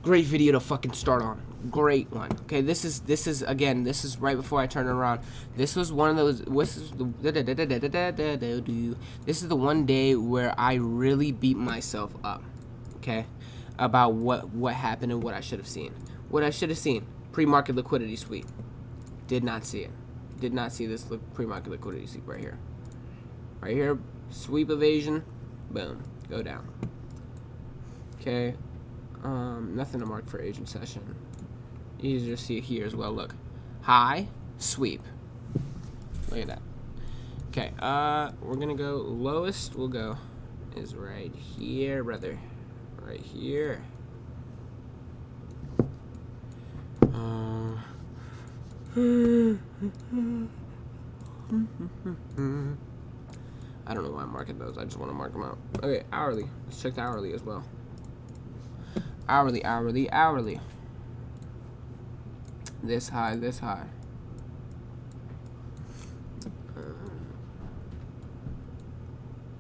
Great video to fucking start on. Great one. Okay, this is again, this is right before I turn it around. This was one of those. This is the one day where I really beat myself up. Okay, about what happened and what I should have seen. What I should have seen: pre-market liquidity sweep. Did not see it. Did not see this pre-market liquidity sweep right here. Right here, sweep evasion. Boom, go down. Okay. Nothing to mark for Asian session. Easier to see it here as well. Look, high, sweep. Look at that. Okay, we're gonna go lowest. We'll go is right here, brother. Right here. I don't know why I'm marking those. I just want to mark them out. Okay, hourly. Let's check the hourly as well. Hourly, hourly, hourly. This high, this high.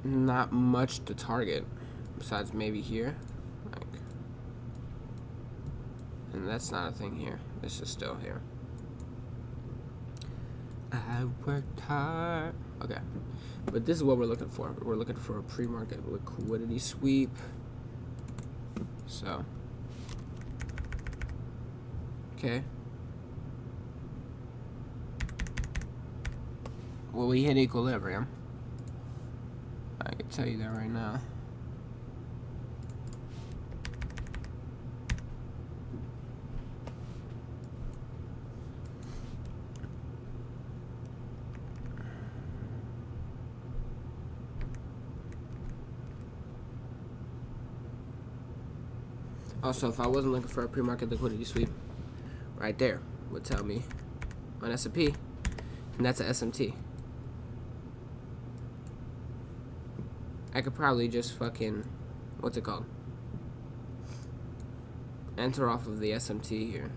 Not much to target, besides maybe here. Like, and that's not a thing here. This is still here. I worked hard. Okay, but this is what we're looking for. We're looking for a pre-market liquidity sweep. So, okay. Well, we hit equilibrium. I can tell you that right now. Also, if I wasn't looking for a pre-market liquidity sweep, right there would tell me on S&P, and that's a SMT. I could probably just fucking, what's it called? Enter off of the SMT here.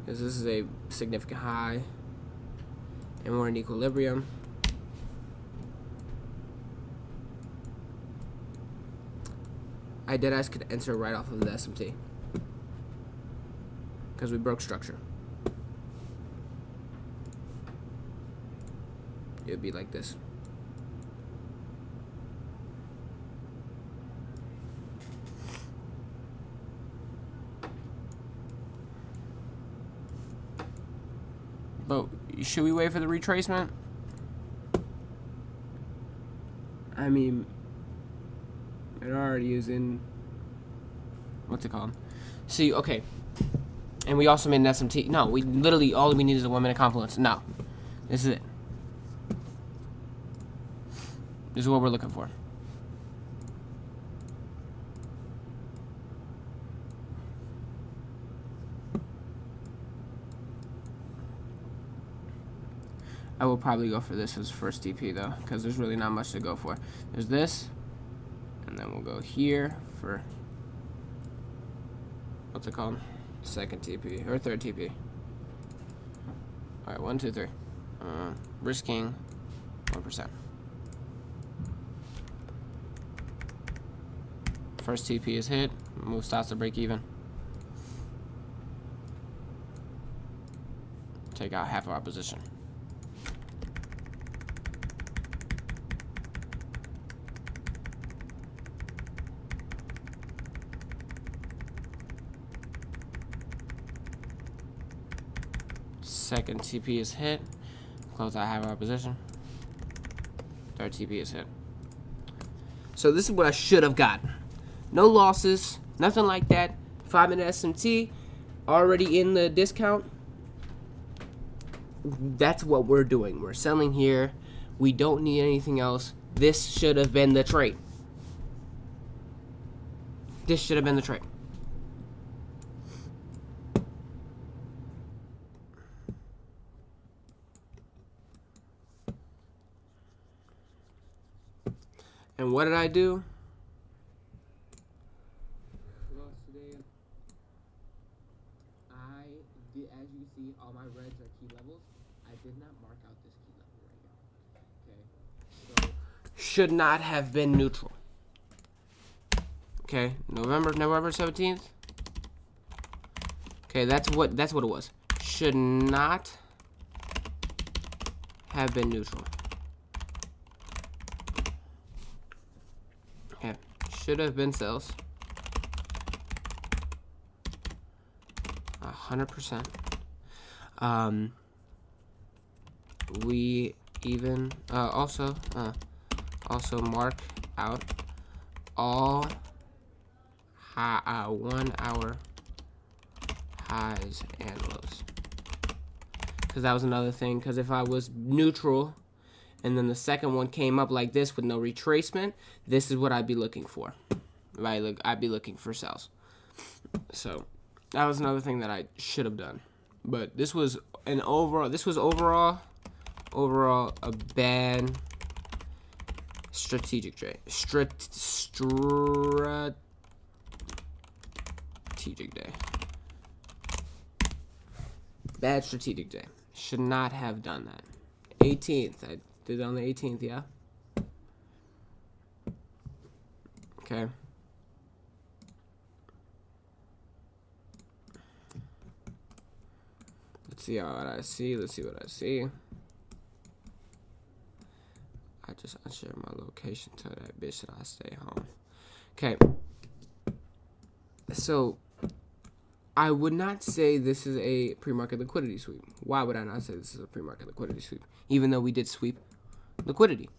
Because this is a significant high, and we're in equilibrium. I deadass could enter right off of the SMT because we broke structure. It would be like this. But should we wait for the retracement? I mean, it already is in, what's it called? See, okay. And we also made an SMT. No, we literally, all we need is a 1 minute confluence. No. This is it. This is what we're looking for. I will probably go for this as first DP though, because there's really not much to go for. There's this. And then we'll go here for, what's it called? Second TP, or third TP. Alright, 1, 2, 3. Risking 1%. First TP is hit, move stops to break even. Take out half of our position. Second TP is hit. Close out half our position. Third TP is hit. So this is what I should have gotten. No losses, nothing like that. 5 minute SMT, already in the discount. That's what we're doing. We're selling here. We don't need anything else. This should have been the trade. This should have been the trade. And what did I do? Today, I did, as you can see, all my reds are key levels. I did not mark out this key level right here. Okay. So should not have been neutral. Okay, November 17th. Okay, that's what it was. Should not have been neutral. Okay, should have been sells. 100%. We even also mark out all 1 hour highs and lows, because that was another thing. Because if I was neutral and then the second one came up like this with no retracement, this is what I'd be looking for. Right? I'd be looking for sells. So that was another thing that I should have done. But this was overall a bad strategic day. Strategic day. Bad strategic day. Should not have done that. 18th. I did it on the 18th, yeah? Okay. Let's see what I see. Let's see what I see. I just unshared my location to that bitch that I stay home. Okay. So I would not say this is a pre-market liquidity sweep. Why would I not say this is a pre-market liquidity sweep? Even though we did sweep liquidity.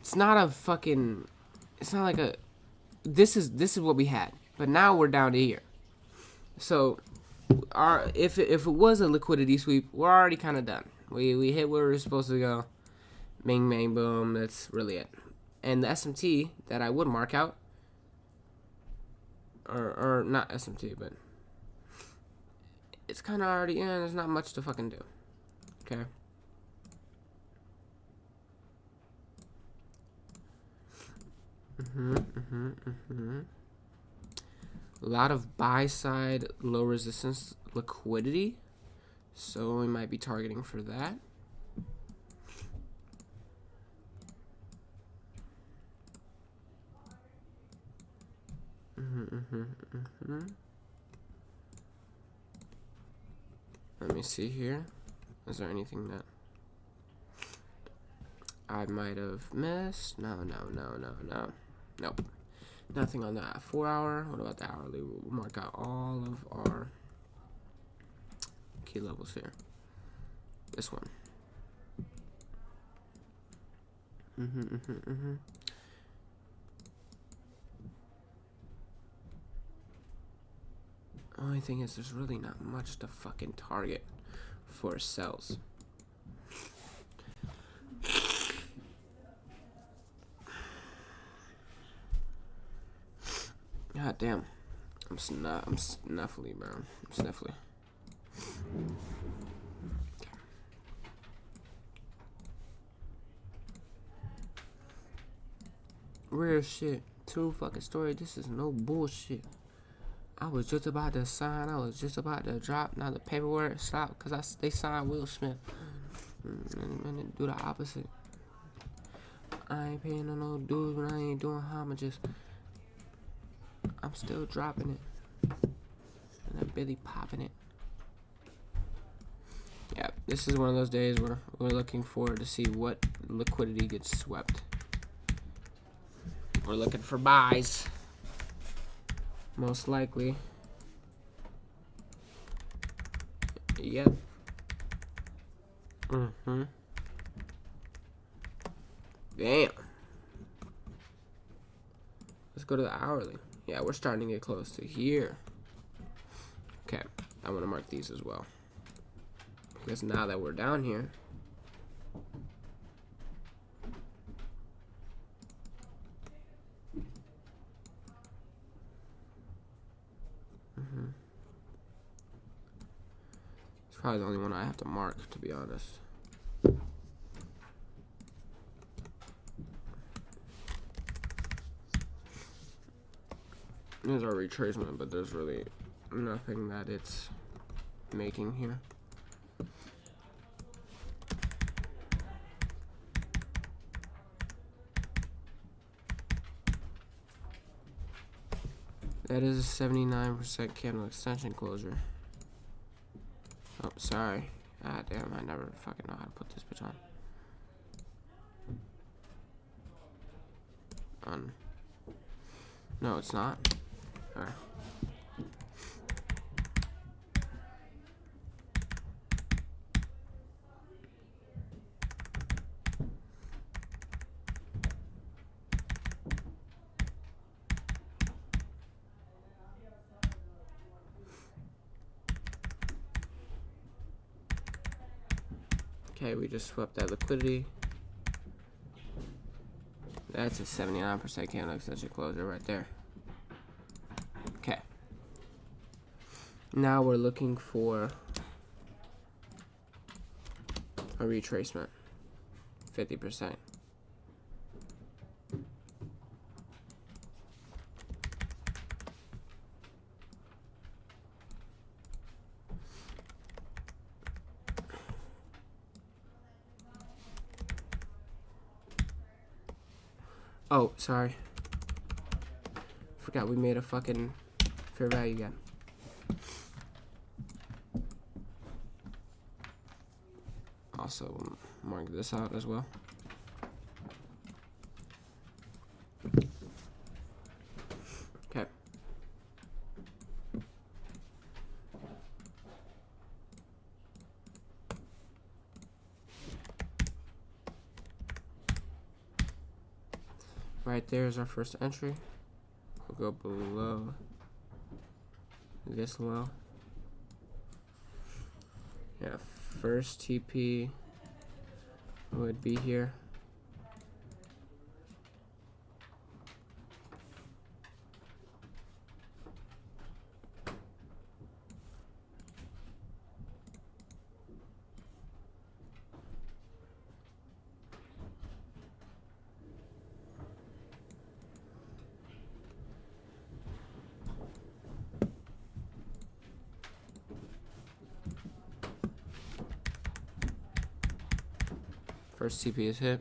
It's not a fucking, it's not like a, this is what we had. But now we're down to here. So if it was a liquidity sweep, we're already kind of done. We hit where we're supposed to go. Bing, bang, boom. That's really it. And the SMT that I would mark out, or not SMT, but it's kind of already in. There's not much to fucking do. Okay. A lot of buy side low resistance liquidity, so we might be targeting for that. Let me see here. Is there anything that I might have missed? No. Nope. Nothing on that 4 hour. What about the hourly? We'll mark out all of our key levels here. This one. Only thing is, there's really not much to fucking target for sells. God damn. I'm snuffly, bro. I'm snuffly. Real shit. True fucking story. This is no bullshit. I was just about to sign. I was just about to drop. Now the paperwork stopped because they signed Will Smith. And they do the opposite. I ain't paying no dues when I ain't doing homages. I'm still dropping it. And I'm Billy popping it. Yeah, this is one of those days where we're looking forward to see what liquidity gets swept. We're looking for buys. Most likely. Yep. Damn. Let's go to the hourly. Yeah, we're starting to get close to here. Okay, I want to mark these as well. Because now that we're down here, it's probably the only one I have to mark, to be honest. There's our retracement, but there's really nothing that it's making here. That is a 79% candle extension closure. Oh, sorry. Ah, damn, I never fucking know how to put this bitch on. No, it's not. Alright. Okay, we just swept that liquidity. That's a 79% candle extension closure right there. Okay. Now we're looking for a retracement. 50%. Oh, sorry. Forgot we made a fucking fair value gap. Also, mark this out as well. Okay. Right there is our first entry. We'll go below this low. Yeah, first TP would be here. First TP is hit.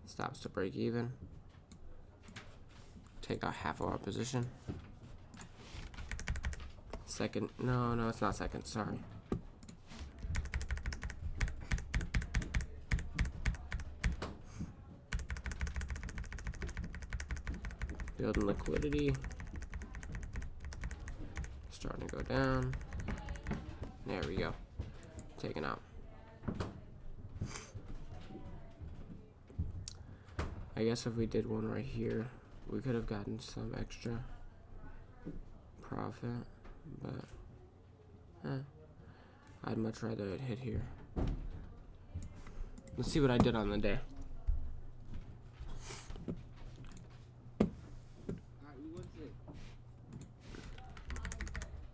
Stops to break even. Take out half of our position. Second, no, it's not second, sorry. Building liquidity. Starting to go down. There we go. Taken out. I guess if we did one right here, we could have gotten some extra profit, but I'd much rather it hit here. Let's see what I did on the day.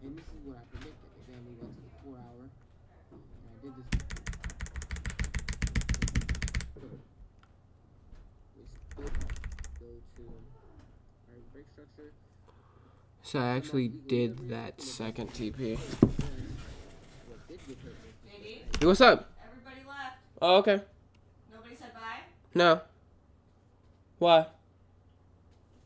And this is what I predicted. Again, we went to the 4 hour. And I did this. We go to our break structure. So I actually did that second TP. Hey, what's up? Everybody left. Oh, okay. Nobody said bye? No. Why?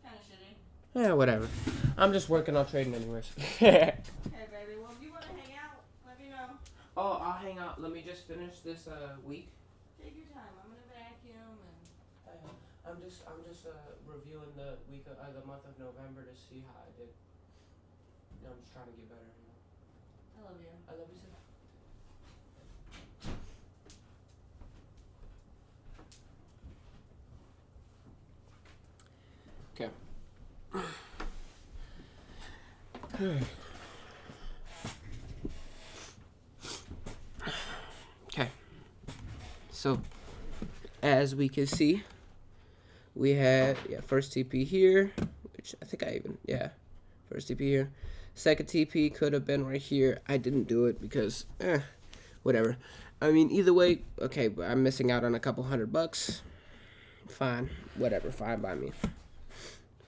Kind of shitty. Yeah, whatever. I'm just working on trading anyways. Hey, baby. Well, if you want to hang out, let me know. Oh, I'll hang out. Let me just finish this week. Take your time. I'm gonna vacuum and. I'm just reviewing the week of the month of November to see how I did. You know, I'm just trying to get better. You know? I love you. I love you too. Okay. Okay. So, as we can see, we had first TP here, which I think first TP here. Second TP could have been right here. I didn't do it because, whatever. I mean, either way, okay, but I'm missing out on a couple $100. Fine, whatever, fine by me.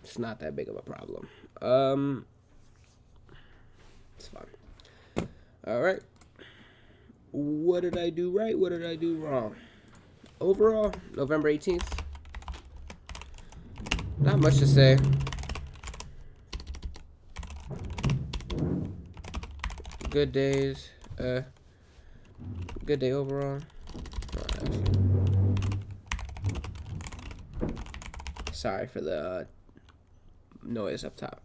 It's not that big of a problem. It's fine. All right. What did I do right? What did I do wrong? Overall, November 18th, Not much to say. Good days. Good day overall. Sorry for the noise up top.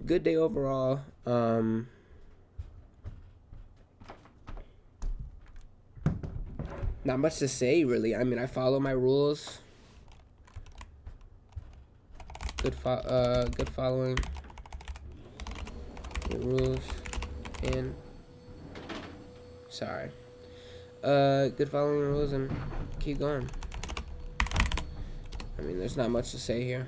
Good day overall. Not much to say, really. I mean, I follow my rules. Good following the rules, and sorry. Good following the rules and keep going. I mean, there's not much to say here.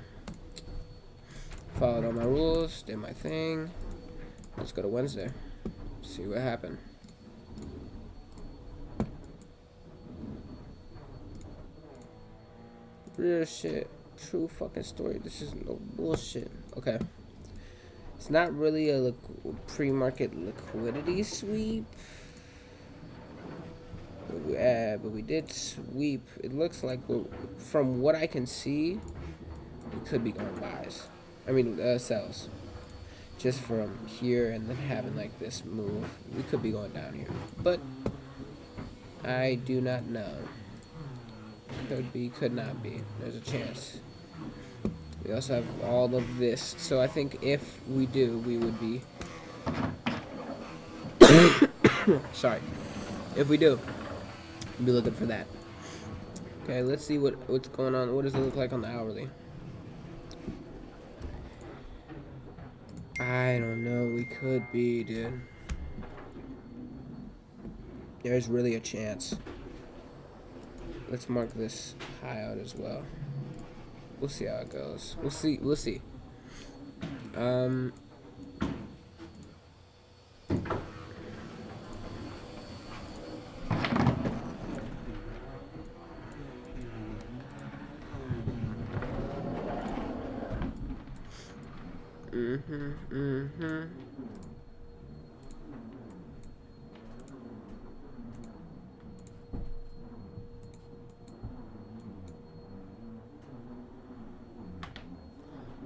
Followed all my rules, did my thing. Let's go to Wednesday. See what happened. Real shit. True fucking story. This is no bullshit. Okay. It's not really a pre-market liquidity sweep. But we did sweep. It looks like, from what I can see, we could be going buys. I mean, sells. Just from here and then having like this move. We could be going down here. But I do not know. Could be, could not be. There's a chance. We also have all of this. So I think if we do, we would be... Sorry. If we do, we'll be looking for that. Okay, let's see what's going on. What does it look like on the hourly? I don't know. We could be, dude. There's really a chance. Let's mark this high out as well. We'll see how it goes. We'll see. We'll see.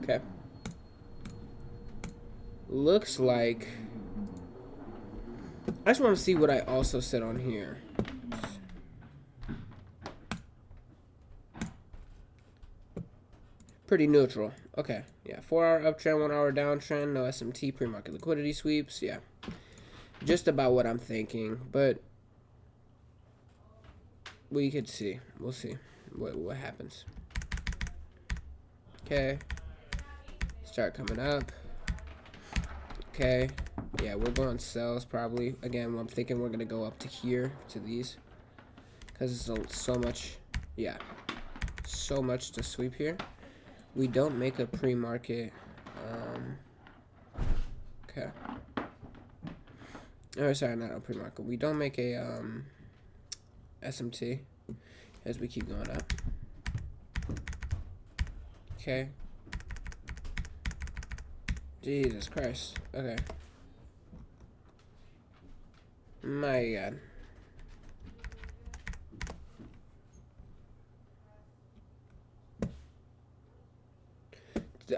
Okay. Looks like... I just want to see what I also said on here. Pretty neutral. Okay. Yeah. 4-hour uptrend, 1-hour downtrend, no SMT, pre-market liquidity sweeps. Yeah. Just about what I'm thinking, but we could see. We'll see what happens. Okay. Start coming up. Okay. Yeah, we're going sells probably. Again, I'm thinking we're going to go up to here, to these. Because there's so much, yeah. So much to sweep here. We don't make a pre-market. Okay. Oh, sorry, not a pre-market. We don't make a SMT as we keep going up. Okay. Jesus Christ. Okay. My God.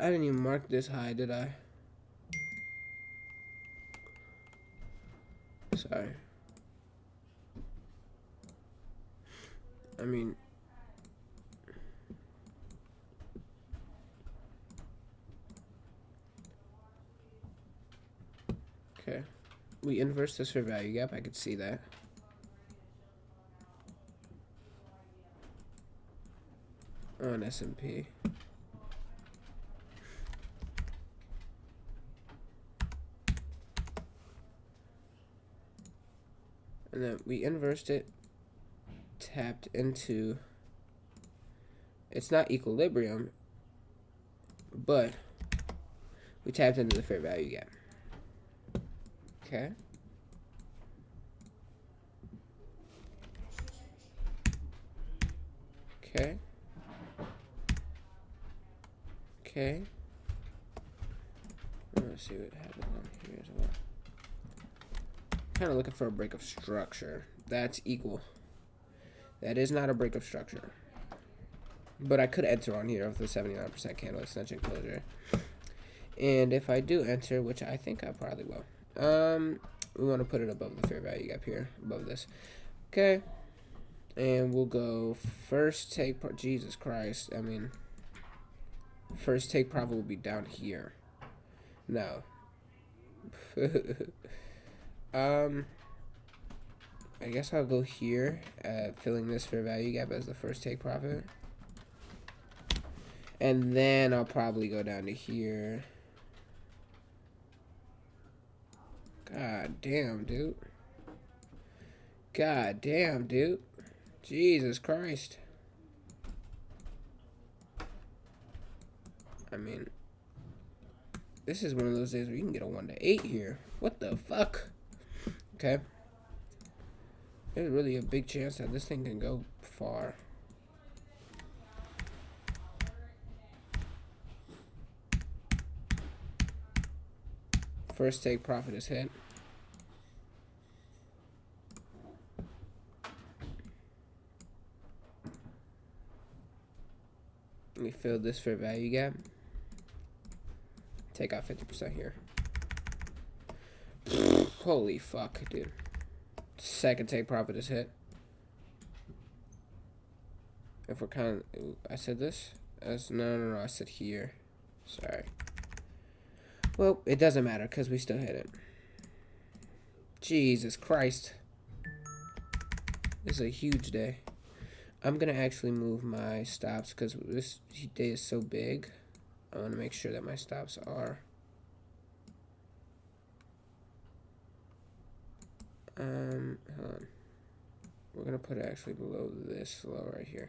I didn't even mark this high, did I? Sorry. I mean... Okay. We inverse this for value gap. I could see that. On S&P. And then we inversed it, tapped into, it's not equilibrium, but we tapped into the fair value gap. Okay. Okay. Okay. Let's see what happens on here as well. Kind of looking for a break of structure. That's equal. That is not a break of structure. But I could enter on here with the 79% candle extension closure. And if I do enter, which I think I probably will, we want to put it above the fair value gap here, above this. Okay. And we'll go first take, Jesus Christ, I mean, first take profit will be down here. No. I guess I'll go here at filling this fair value gap as the first take profit. And then I'll probably go down to here. God damn, dude. God damn, dude. Jesus Christ. I mean, this is one of those days where you can get a 1 to 8 here. What the fuck? Okay. There's really a big chance that this thing can go far. First take profit is hit. Let me fill this fair value gap. Take out 50% here. Holy fuck, dude. Second take profit is hit. If we're kind of, I said this? No, I said here. Sorry. Well, it doesn't matter because we still hit it. Jesus Christ. This is a huge day. I'm going to actually move my stops because this day is so big. I want to make sure that my stops are... hold on. We're going to put it actually below this low right here.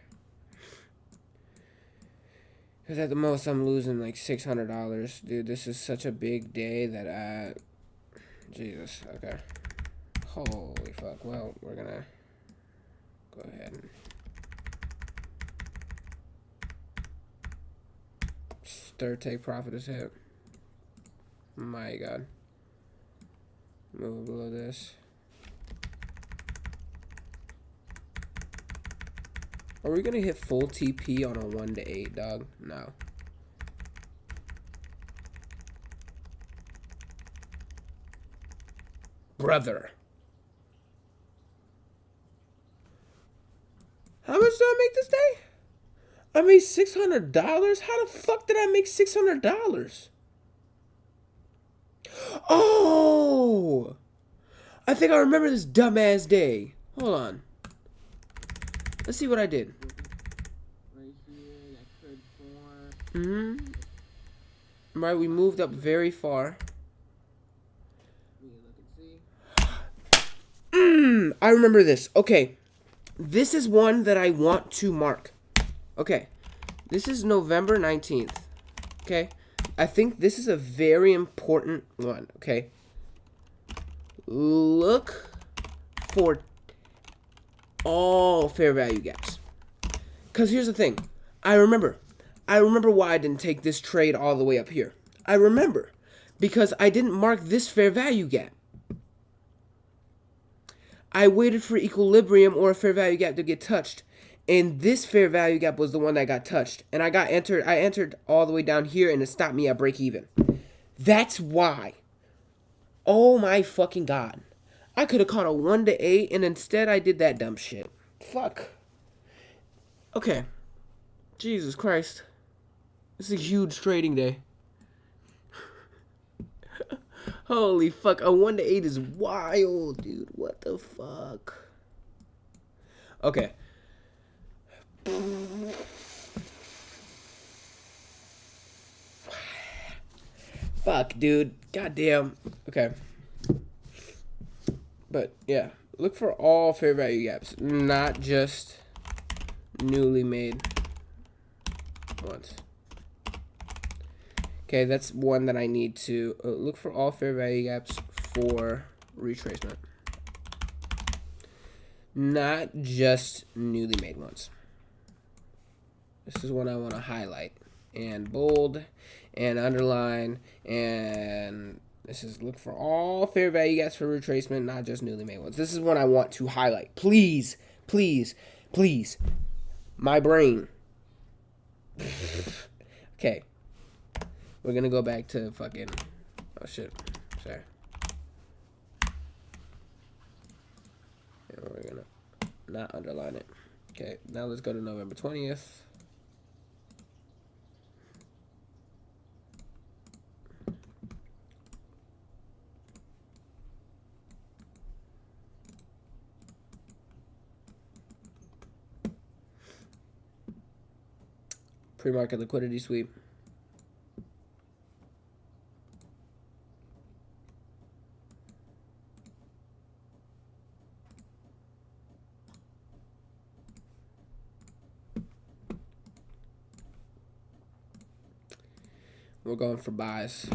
Because at the most, I'm losing like $600. Dude, this is such a big day that I... Jesus, okay. Holy fuck. Well, we're going to go ahead and... Third take profit is hit. My God. Move below this. Are we gonna hit full TP on a 1 to 8, dog? No. Brother. How much did I make this day? I made $600? How the fuck did I make $600? Oh! I think I remember this dumbass day. Hold on. Let's see what I did. Right here, that could form. Right, we moved up very far. We can look and see. I remember this. Okay. This is one that I want to mark. Okay. This is November 19th. Okay. I think this is a very important one. Okay. Look for all fair value gaps. Because here's the thing. I remember why I didn't take this trade all the way up here. I remember. Because I didn't mark this fair value gap. I waited for equilibrium or a fair value gap to get touched. And this fair value gap was the one that got touched. And I entered all the way down here and it stopped me at break even. That's why. Oh my fucking God. I could have caught a 1 to 8 and instead I did that dumb shit. Fuck. Okay. Jesus Christ. This is a huge trading day. Holy fuck. A 1 to 8 is wild, dude. What the fuck? Okay. Fuck, dude. Goddamn. Okay. But, yeah. Look for all fair value gaps. Not just newly made ones. Okay, that's one that I need to look for all fair value gaps for retracement. Not just newly made ones. This is one I want to highlight and bold and underline, and this is look for all fair value gaps for retracement, not just newly made ones. This is one I want to highlight. Please, please, please. My brain. Okay. We're gonna go back to fucking. Oh shit. Sorry. And we're gonna not underline it. Okay. Now let's go to November 20th. Pre-market liquidity sweep. We're going for buys.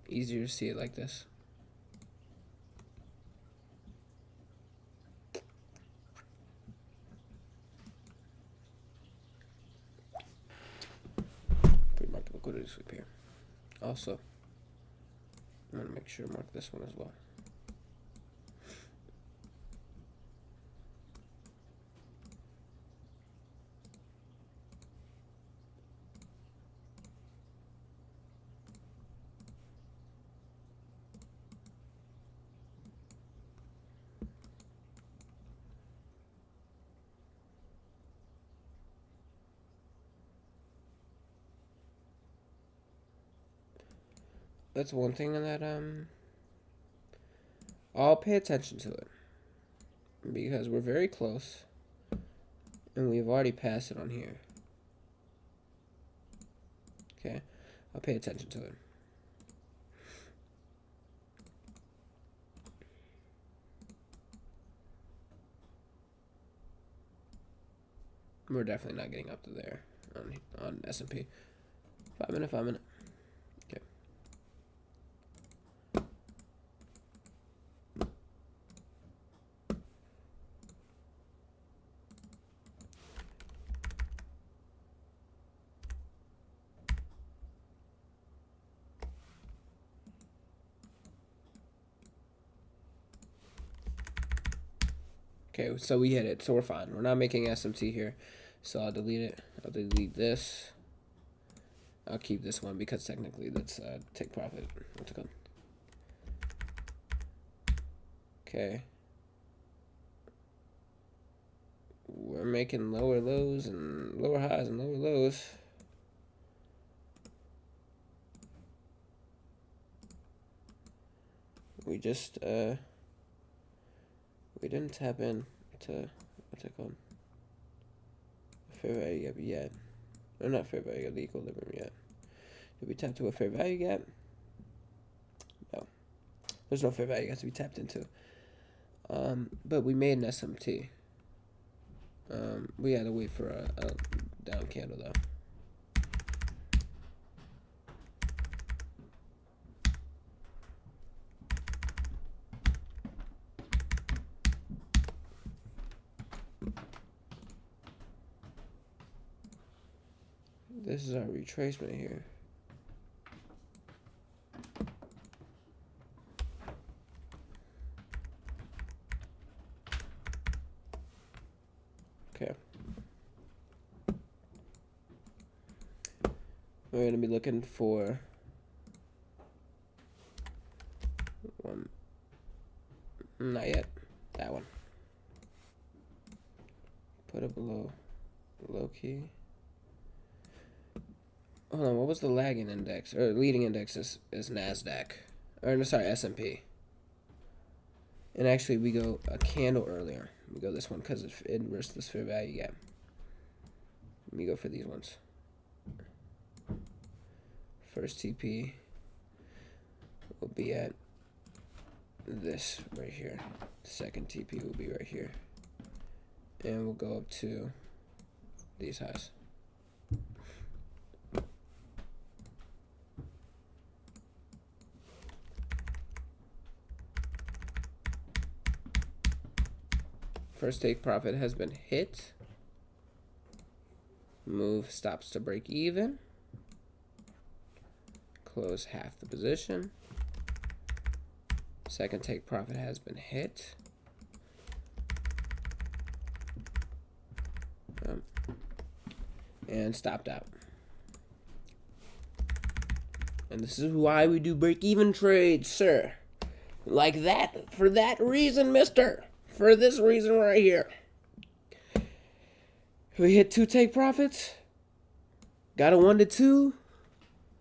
Easier to see it like this. Pre-market liquidity sweep here. Also, I'm gonna make sure to mark this one as well. That's one thing that I'll pay attention to it because we're very close and we've already passed it on here. Okay, I'll pay attention to it. We're definitely not getting up to there on S&P. 5 minute, 5 minute. Okay. Okay, so we hit it, so we're fine. We're not making SMT here, so I'll delete it. I'll delete this. I'll keep this one because technically that's take profit. What's it called? Okay. We're making lower lows and lower highs and lower lows. We just we didn't tap in to what's it called? Fair value gap yet. Or not fair value gap, the equilibrium yet. Did we tap to a fair value gap? No. There's no fair value gap to be tapped into. But we made an SMT. We had to wait for a down candle though. This is our retracement here. Okay. We're going to be looking for one. Not yet. That one. Put it below low key. Hold on, what was the lagging index? Or leading index is NASDAQ. Or, no, sorry, S&P. And actually, we go a candle earlier. We go this one because it inverts this fair value gap. We go for these ones. First TP will be at this right here. Second TP will be right here. And we'll go up to these highs. First take profit has been hit. Move stops to break even. Close half the position. Second take profit has been hit. and stopped out. And this is why we do break-even trades, sir. Like that, for that reason, mister. For this reason right here. We hit 2 take profits. Got a 1 to 2.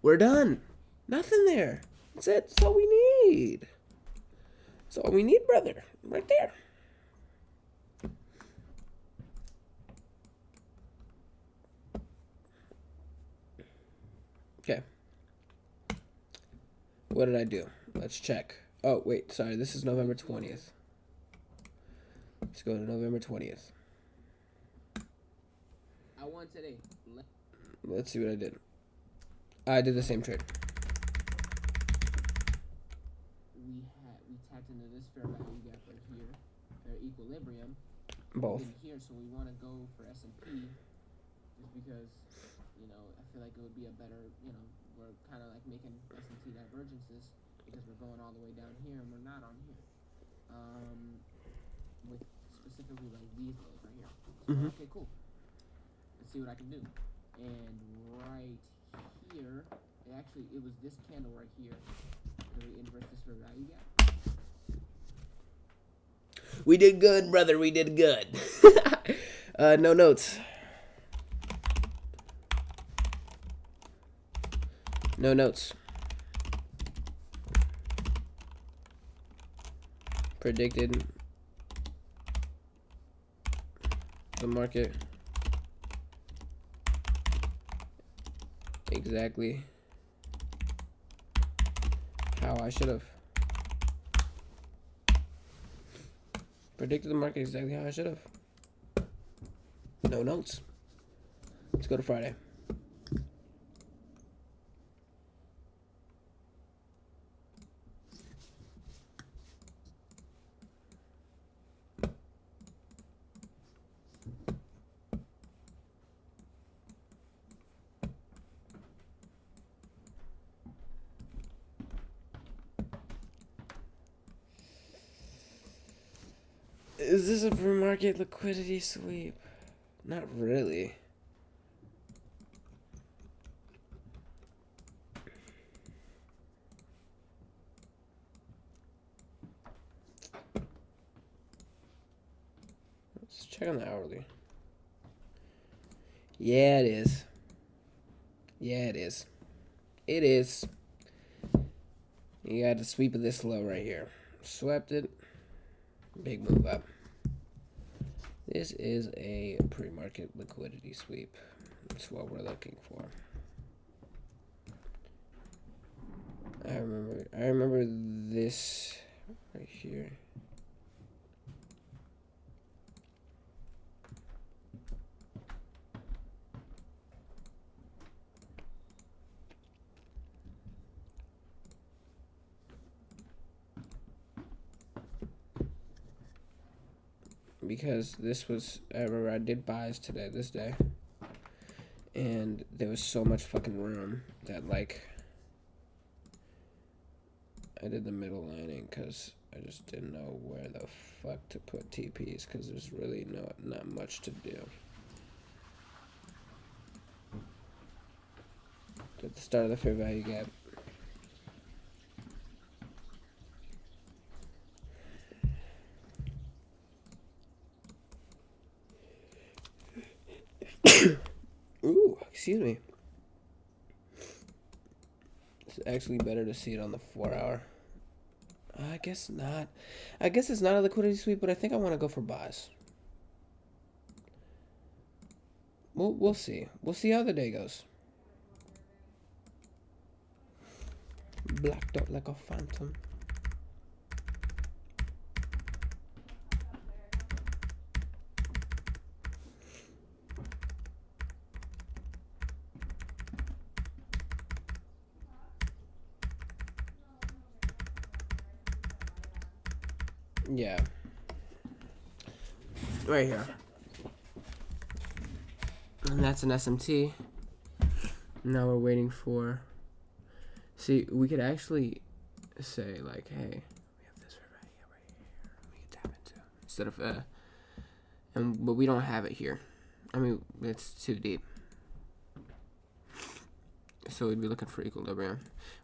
We're done. Nothing there. That's it. That's all we need. That's all we need, brother. Right there. Okay. What did I do? Let's check. Oh, wait. Sorry. This is November 20th. Let's go to November 20th. I won today. Let's see what I did. I did the same trade. We tapped into this fair value gap right here, or equilibrium. Both. In here, so we want to go for S&P, just because, you know, I feel like it would be a better, you know, we're kind of like making S&P divergences because we're going all the way down here and we're not on here. With specifically like these lows right here. So, okay, cool. Let's see what I can do. And right here, it was this candle right here. So we inverse this for value gap. We did good, brother. We did good. No notes. No notes. Predicted the market exactly how I should have. Predicted the market exactly how I should have. No notes. Let's go to Friday. Is this a pre-market liquidity sweep? Not really. Let's check on the hourly. Yeah, it is. Yeah, it is. It is. You got the sweep of this low right here. Swept it. Big move up. This is a pre-market liquidity sweep. That's what we're looking for. I remember this right here. Because this was, I remember I did buys today, this day, and there was so much fucking room that, like, I did the middle lining because I just didn't know where the fuck to put TPs because there's really not much to do. At the start of the fair value gap. Ooh, excuse me. It's actually better to see it on the 4 hour. I guess not. I guess it's not a liquidity sweep, but I think I want to go for buys. We'll see. We'll see how the day goes. Blacked out like a phantom. Yeah. Right here. And that's an SMT. Now we're waiting for... See, we could actually say, like, hey, we have this right here. We can tap into. Instead of, but we don't have it here. I mean, it's too deep. So we'd be looking for equilibrium.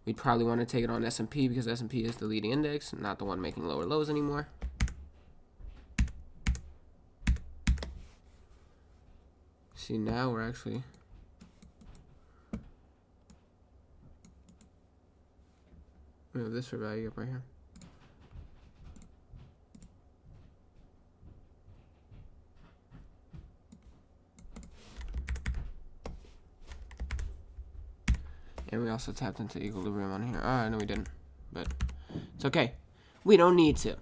We'd probably want to take it on S&P because S&P is the leading index, not the one making lower lows anymore. See, now we're actually we have this for value up right here. And we also tapped into equilibrium on here. Ah, no, we didn't. But it's okay. We don't need to.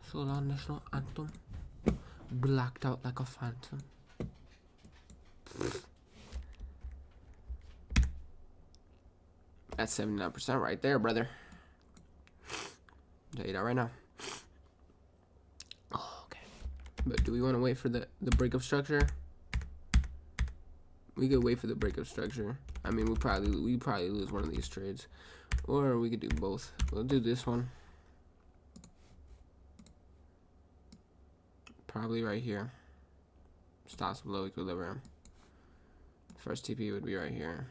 So the national anthem. Blacked out like a phantom. That's 79% right there, brother. Tell you that right now. Oh, okay. But do we want to wait for the breakup structure? We could wait for the breakup structure. I mean, we probably lose one of these trades, or we could do both. We'll do this one. Probably right here. Stops below equilibrium. First TP would be right here.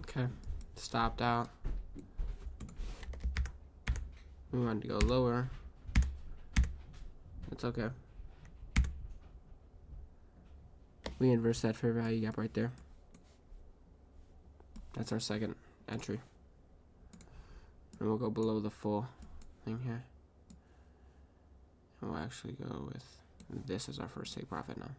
Okay, stopped out. We wanted to go lower. It's okay. We inverse that fair value gap right there. That's our second entry. And we'll go below the full thing here. And we'll actually go with this as our first take profit now.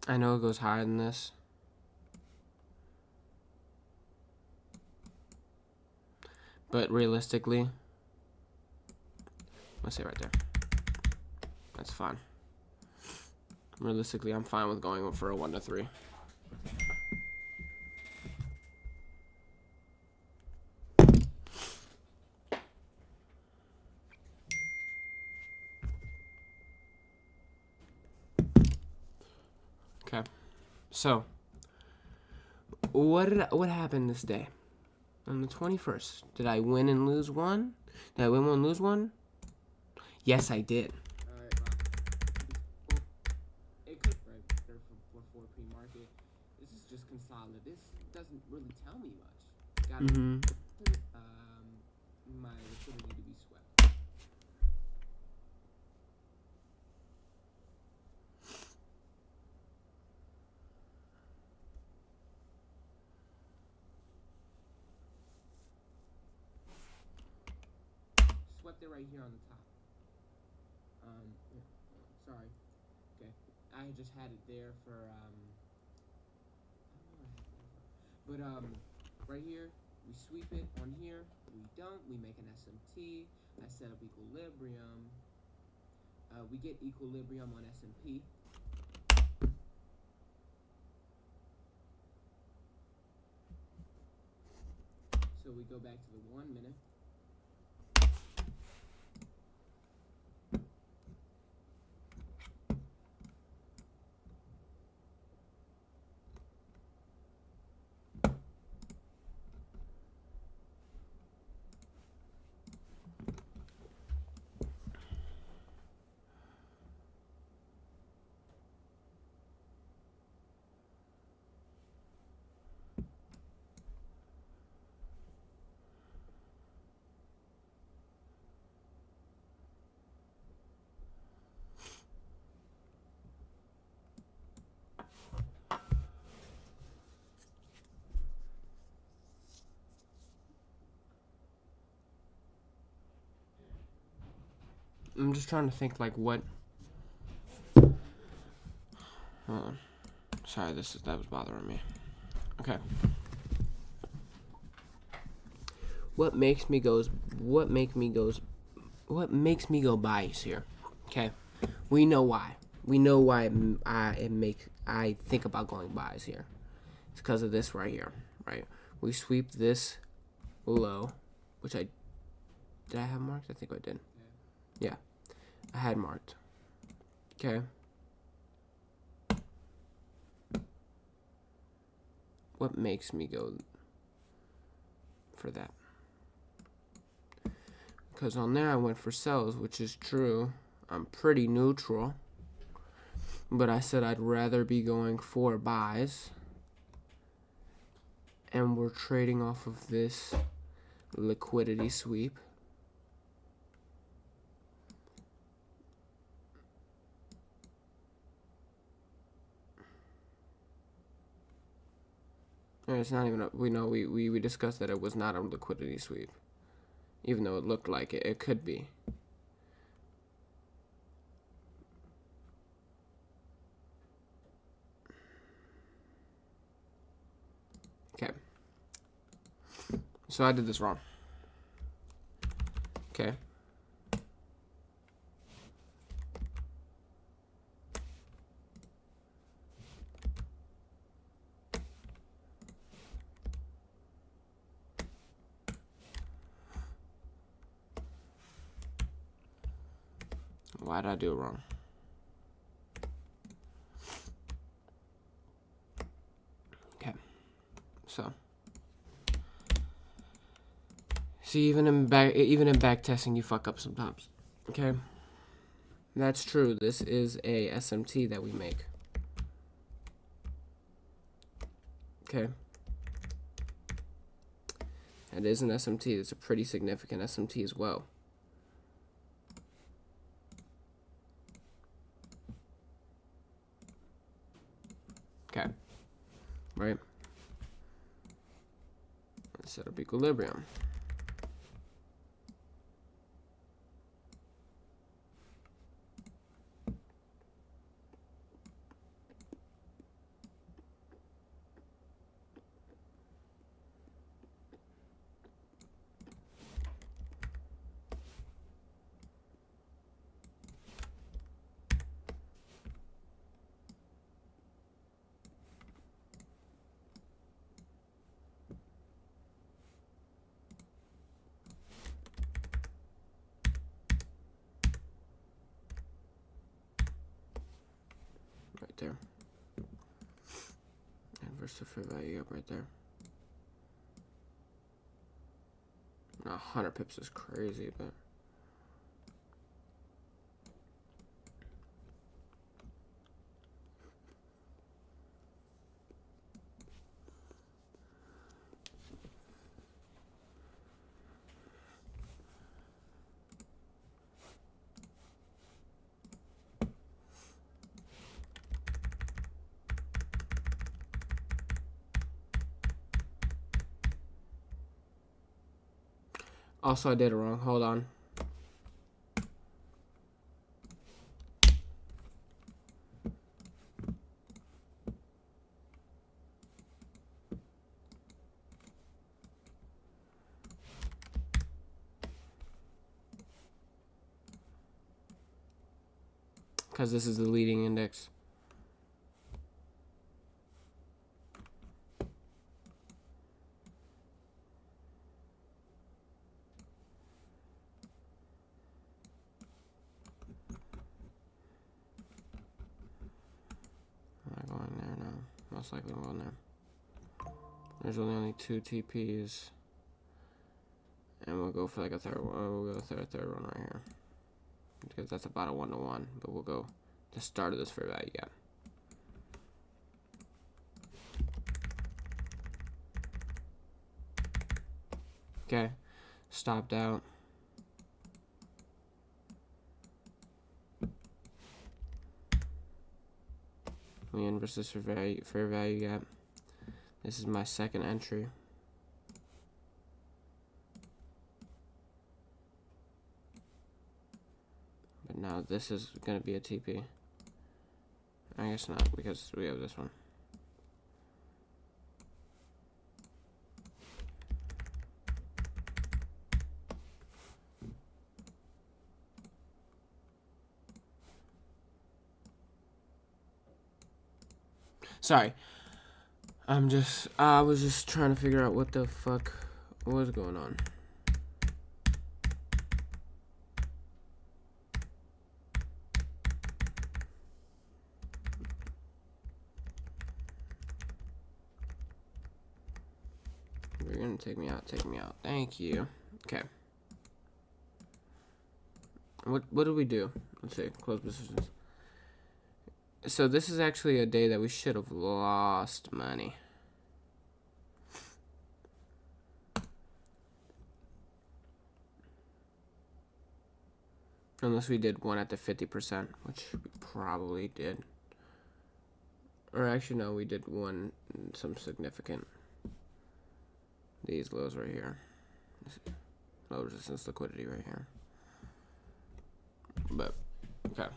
I know it goes higher than this. But realistically, let's say right there. That's fine. Realistically, I'm fine with going for a 1 to 3. Okay. So, what happened this day? On the 21st, did I win and lose one? Did I win one, lose one? Yes, I did. Alright, well, it could right there for pre-market. This is just consolidated. This doesn't really tell me much. Gotta my liquidity to be swept. Swept it right here on the top. Sorry. Okay. I just had it there for but right here we sweep it on here. We don't. We make an SMT. I set up equilibrium. We get equilibrium on S&P. So we go back to the 1 minute. I'm just trying to think like what. Hold on. Sorry, that was bothering me. Okay. What makes me go buys here? Okay. We know why. We know why I think about going buys here. It's because of this right here, right? We sweep this low, which did I have marked? I think I did. Yeah, I had marked. Okay. What makes me go for that? Because on there I went for sells, which is true. I'm pretty neutral. But I said I'd rather be going for buys. And we're trading off of this liquidity sweep. And it's not even we discussed that it was not a liquidity sweep. Even though it looked like it could be. Okay. So I did this wrong. Okay. Why did I do it wrong? Okay. So. See, even in back testing, you fuck up sometimes. Okay. That's true. This is a SMT that we make. Okay. It is an SMT. It's a pretty significant SMT as well. Okay. Right. Let's set up equilibrium. Right there. Inverse the fair value up right there. Now 100 pips is crazy, but also I did it wrong. Hold on. Because this is the leading index. Am I going there now? Most likely I'm going there. There's only 2 TPs. And we'll go for like a third one. We'll go third one right here. Because that's about a 1-to-1. But we'll go the start of this fair value gap. Okay. Stopped out. We inverse this fair value gap. This is my second entry. But now this is gonna be a TP. I guess not, because we have this one. Sorry. I was just trying to figure out what the fuck was going on. You're gonna take me out, Thank you. Okay. What do we do? Let's see, close positions. So this is actually a day that we should have lost money. Unless we did one at the 50%, which we probably did. Or actually, no, we did one, some significant. These lows right here. Low resistance liquidity right here. But, okay.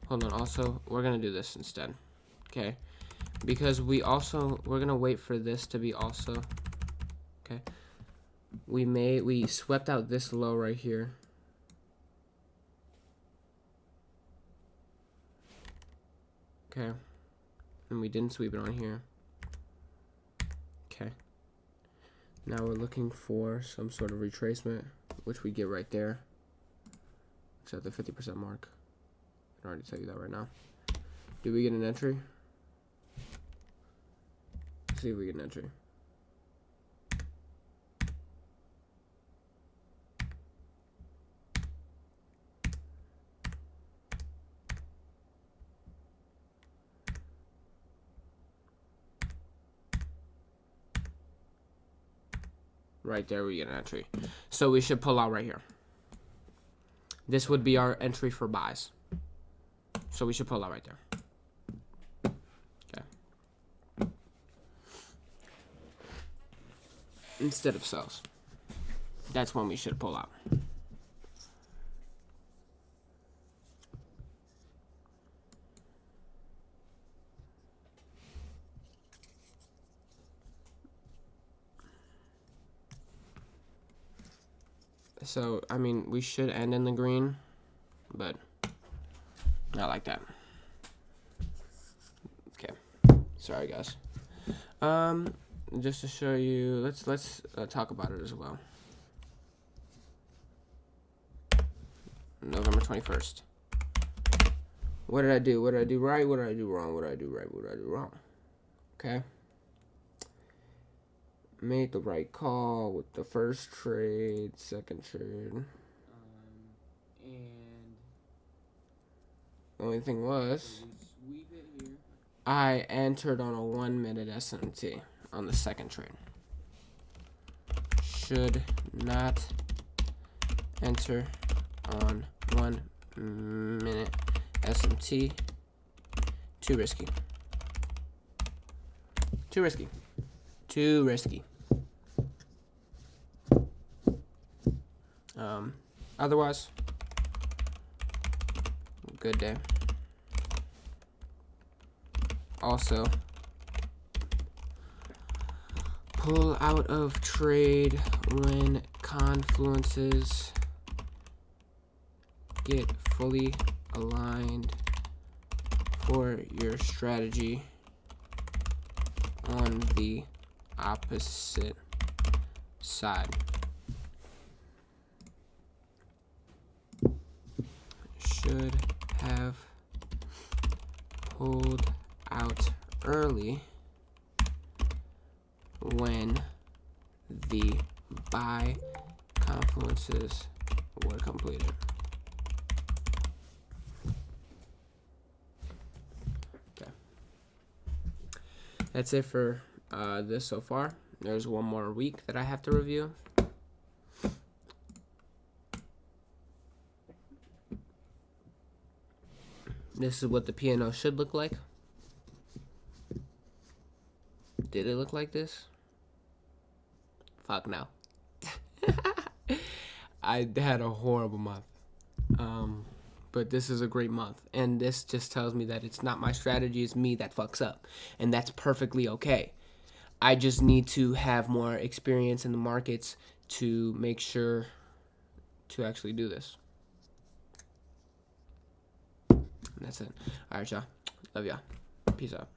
Hold on, also, we're gonna do this instead, okay? Because we're gonna wait for this to be also, okay? We swept out this low right here. Okay, and we didn't sweep it on here. Okay, now we're looking for some sort of retracement, which we get right there. It's at the 50% mark. I can already tell you that right now. Do we get an entry? Let's see if we get an entry. Right there we get an entry. So we should pull out right here. This would be our entry for buys. So we should pull out right there. Okay. Instead of sells. That's when we should pull out. So, I mean, we should end in the green, but not like that. Okay. Sorry, guys. Just to show you, let's talk about it as well. November 21st. What did I do? What did I do right? What did I do wrong? What did I do right? What did I do wrong? Okay. Made the right call with the first trade, second trade. And The only thing was, sweep it here. I entered on a 1 minute SMT on the second trade. Should not enter on 1 minute SMT. Too risky. Too risky. Too risky. Otherwise, good day. Also, pull out of trade when confluences get fully aligned for your strategy on the opposite side. Should have pulled out early when the buy confluences were completed. Okay. That's it for this so far. There's one more week that I have to review. This is what the piano should look like. Did it look like this? Fuck no. I had a horrible month. But this is a great month. And this just tells me that it's not my strategy, it's me that fucks up. And that's perfectly okay. I just need to have more experience in the markets to make sure to actually do this. And that's it. All right, y'all. Love y'all. Peace out.